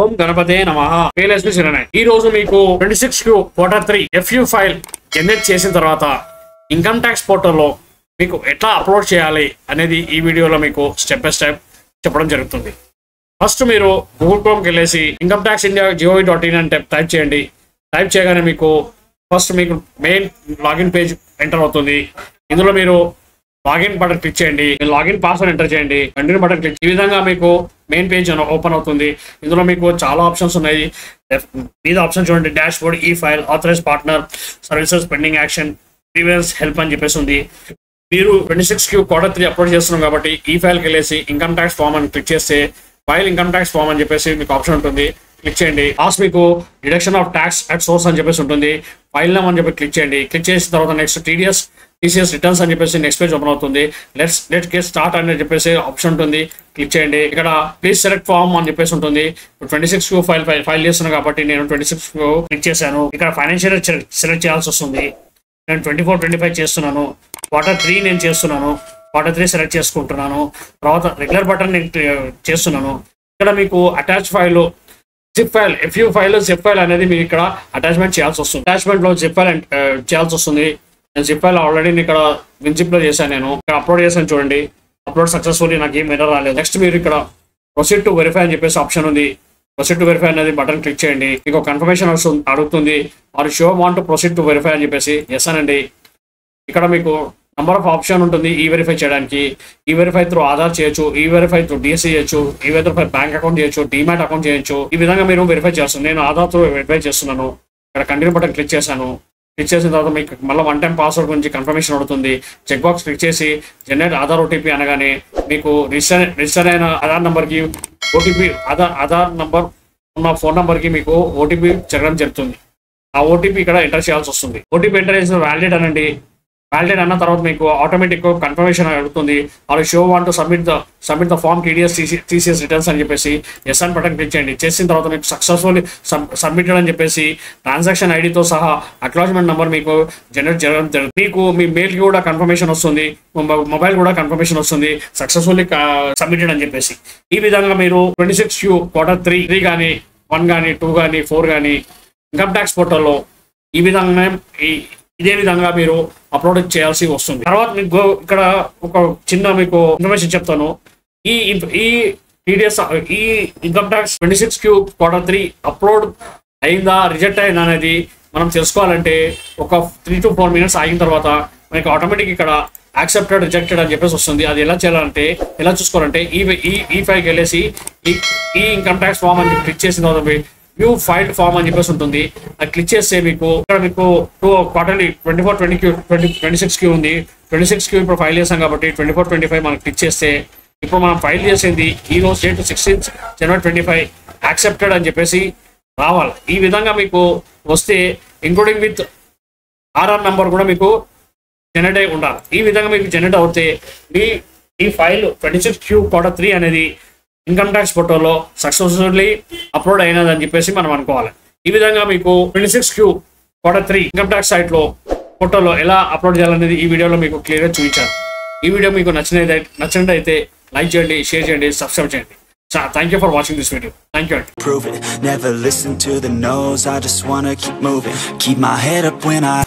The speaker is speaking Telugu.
ఓం గణపతే నమః. PLSB చిరణ్. ఈ రోజు మీకు 26Q Q3 FU file generate చేసిన తర్వాత ఇన్కమ్ ట్యాక్స్ పోర్టల్లో మీకు ఎట్లా అప్లోడ్ చేయాలి అనేది ఈ వీడియోలో మీకు స్టెప్ బై స్టెప్ చెప్పడం జరుగుతుంది. ఫస్ట్ మీరు గూగుల్ క్రోమ్కి వెళ్ళేసి ఇన్కమ్ ట్యాక్స్ ఇండియా gov.in అని టైప్ చేయండి. టైప్ చేయగానే మీకు ఫస్ట్ మీకు మెయిన్ లాగిన్ పేజ్ ఎంటర్ అవుతుంది. ఇందులో మీరు లాగిన్ బటన్ క్లిక్ చేయండి. లాగిన్ పాస్వర్డ్ ఎంటర్ చేయండి. Continue button click. ఈ విధంగా మీకు మెయిన్ పేజ్ ఓపెన్ అవుతుంది. ఇందులో మీకు చాలా ఆప్షన్స్ ఉన్నాయి. మీద ఆప్షన్ చూడండి, డాష్ బోర్డ్, ఈ file, authorise partner, services, pending action, grievance, help అని చెప్పేసి ఉంది. మీరు 26Q Q3 అప్లోడ్ చేస్తున్నాం కాబట్టి ఈ ఫైల్కి వెళ్ళేసి ఇన్కమ్ ట్యాక్స్ ఫామ్ అని క్లిక్ చేస్తే ఫైల్ ఇన్కమ్ ట్యాక్స్ ఫామ్ అని చెప్పేసి మీకు ఆప్షన్ ఉంటుంది. క్లిక్ చేయండి. లాస్ట్ మీకు deduction of tax at source అని చెప్పేసి ఉంటుంది. ఫైల్ నేమ్ అని చెప్పి క్లిక్ చేయండి. క్లిక్ చేసిన తర్వాత నెక్స్ట్ TCS రిటర్న్స్ అని చెప్పేసి నెక్స్ట్ పేజ్ ఓపెన్ అవుతుంది. లెట్స్ గెట్ స్టార్ట్ అని చెప్పేసి ఆప్షన్ ఉంటుంది. క్లిక్ చేయండి. ఇక్కడ ప్లీజ్ సెలెక్ట్ ఫామ్ అని చెప్పేసి ఉంటుంది. 26Q ఫైల్ చేస్తున్నాను కాబట్టి నేను 26Q క్లిక్ చేశాను. ఇక్కడ ఫైనాన్షియల్ సెలెక్ట్ చేయాల్సి వస్తుంది. నేను 24-25 చేస్తున్నాను. Q3 నేను చేస్తున్నాను. Q3 సెలెక్ట్ చేసుకుంటున్నాను. తర్వాత రెగ్యులర్ బటన్ నేను చేస్తున్నాను. ఇక్కడ మీకు attach file, zip file, FU file, zip file అనేది మీరు ఇక్కడ అటాచ్మెంట్ చేయాల్సి వస్తుంది. అటాచ్మెంట్ లో జిప్ ఫైల్ చేయాల్సి వస్తుంది. నేను జిప్ ఫైల్ ఆల్రెడీ ఇక్కడ విన్జిప్ లో చేశాను. నేను ఇక్కడ అప్లోడ్ చేశాను చూడండి. అప్లోడ్ సక్సెస్ఫుల్లీ, నాకు ఏం ఎర్రర్ రాలేదు. నెక్స్ట్ మీరు ఇక్కడ ప్రొసీడ్ టు వెరిఫై అని చెప్పేసి ఆప్షన్ ఉంది. ప్రొసీడ్ టు వెరిఫై అనేది బటన్ క్లిక్ చేయండి. మీకు కన్ఫర్మేషన్ అడుగుతుంది. Are sure want to proceed to verify అని చెప్పేసి ఎస్ అనండి. ఇక్కడ మీకు నంబర్ ఆఫ్ ఆప్షన్ ఉంటుంది ఈ వెరిఫై చేయడానికి. ఈ వెరిఫై త్రూ ఆధార్ చేయొచ్చు, ఈ వెరిఫై త్రూ DSC చేయొచ్చు, ఈ వెరిఫై బ్యాంక్ అకౌంట్ చేయొచ్చు, డీమ్యాట్ అకౌంట్ చేయొచ్చు. ఈ విధంగా మీరు వెరిఫై చేస్తారు. నేను ఆధార్ త్రూ వెరిఫై చేస్తున్నాను. ఇక్కడ కంటిన్యూ బటన్ క్లిక్ చేశాను. క్లిక్ చేసిన తర్వాత మీకు మళ్ళీ 1 టైం పాస్వర్డ్ గురించి కన్ఫర్మేషన్ అవుతుంది. చెక్ బాక్స్ క్లిక్ చేసి జనరేట్ ఆధార్ OTP అనగానే మీకు రిజిస్టర్ అయిన ఆధార్ నెంబర్కి OTP, ఆధార్ నంబర్ ఉన్న ఫోన్ నెంబర్కి మీకు OTP చెక్కడం జరుగుతుంది. ఆ OTP ఇక్కడ ఎంటర్ చేయాల్సి వస్తుంది. OTP ఎంటర్ చేసిన వ్యాలిడేట్ అనండి. వ్యాలిడేట్ అన్న తర్వాత మీకు ఆటోమేటిక్ కన్ఫర్మేషన్ అడుగుతుంది. Are sure want to submit the form TCS returns అని చెప్పేసి ఎస్ అని బటన్ క్లిక్ చేయండి. చేసిన తర్వాత మీకు సక్సెస్ఫుల్లీ సబ్మిటెడ్ అని చెప్పేసి ట్రాన్సాక్షన్ ఐడితో సహా అక్నాలెడ్జ్మెంట్ నెంబర్ మీకు జనరేట్ చేయడం జరుగుతుంది. మీకు మీ మెయిల్కి కూడా కన్ఫర్మేషన్ వస్తుంది, మొబైల్ కూడా కన్ఫర్మేషన్ వస్తుంది సక్సెస్ఫుల్లీ సబ్మిటెడ్ అని చెప్పేసి. ఈ విధంగా మీరు 26Q Q3 కానీ 1 కానీ 2 కానీ 4 కానీ ఇన్కమ్ ట్యాక్స్ పోర్టల్లో ఈ విధంగా ఇదే విధంగా మీరు అప్లోడ్ చేయాల్సి వస్తుంది. తర్వాత మీకు ఇక్కడ ఒక చిన్న మీకు ఇన్ఫర్మేషన్ చెప్తాను. ఈ TDS ఈ income tax 26Q Q3 upload అయిందా రిజెక్ట్ అయిందా అనేది మనం తెలుసుకోవాలంటే ఒక 3 to 4 minutes ఆగిన తర్వాత మనకి ఆటోమేటిక్ ఇక్కడ యాక్సెప్టెడ్, రిజెక్టెడ్ అని చెప్పేసి వస్తుంది. అది ఎలా చేయాలంటే, ఎలా చూసుకోవాలంటే ఈ ఫైల్కి వెళ్ళేసి ఈ ఇన్కమ్ ట్యాక్స్ ఫామ్ అని క్లిక్ చేసిన తర్వాత వ్యూ ఫైల్ ఫామ్ అని చెప్పేసి ఉంటుంది. అది క్లిక్ చేస్తే మీకు ఇక్కడ మీకు క్వార్టర్లీ 26Q ఉంది. 26Q ఇప్పుడు ఫైల్ చేసాం కాబట్టి 24-25 మనం క్లిక్ చేస్తే ఇప్పుడు మనం ఫైల్ చేసింది ఈ రోజు డేట్ 16 January 25 యాక్సెప్టెడ్ అని చెప్పేసి రావాలి. ఈ విధంగా మీకు వస్తే ఇంక్లూడింగ్ విత్ ఆర్ఆర్ నంబర్ కూడా మీకు జనరేట్ అయి ఉండాలి. ఈ విధంగా మీకు జనరేట్ అవుతే ఈ ఫైల్ 26Q Q3 అనేది ఇన్కమ్ ట్యాక్స్ పోర్టల్లో సక్సెస్ఫుల్లీ అప్లోడ్ అయినదని చెప్పేసి మనం అనుకోవాలి. ఈ విధంగా మీకు 26Q Q3 ఇన్కమ్ ట్యాక్స్ సైట్లో పోర్టల్లో ఎలా అప్లోడ్ చేయాలనేది ఈ వీడియోలో మీకు క్లియర్గా చూపించాను. ఈ వీడియో మీకు నచ్చినట్లయితే లైక్ చేయండి, షేర్ చేయండి, సబ్స్క్రైబ్ చేయండి. Thank you for watching this video. Thank you. Prove it. Never listen to the no's. I just wanna keep moving. Keep my head up when I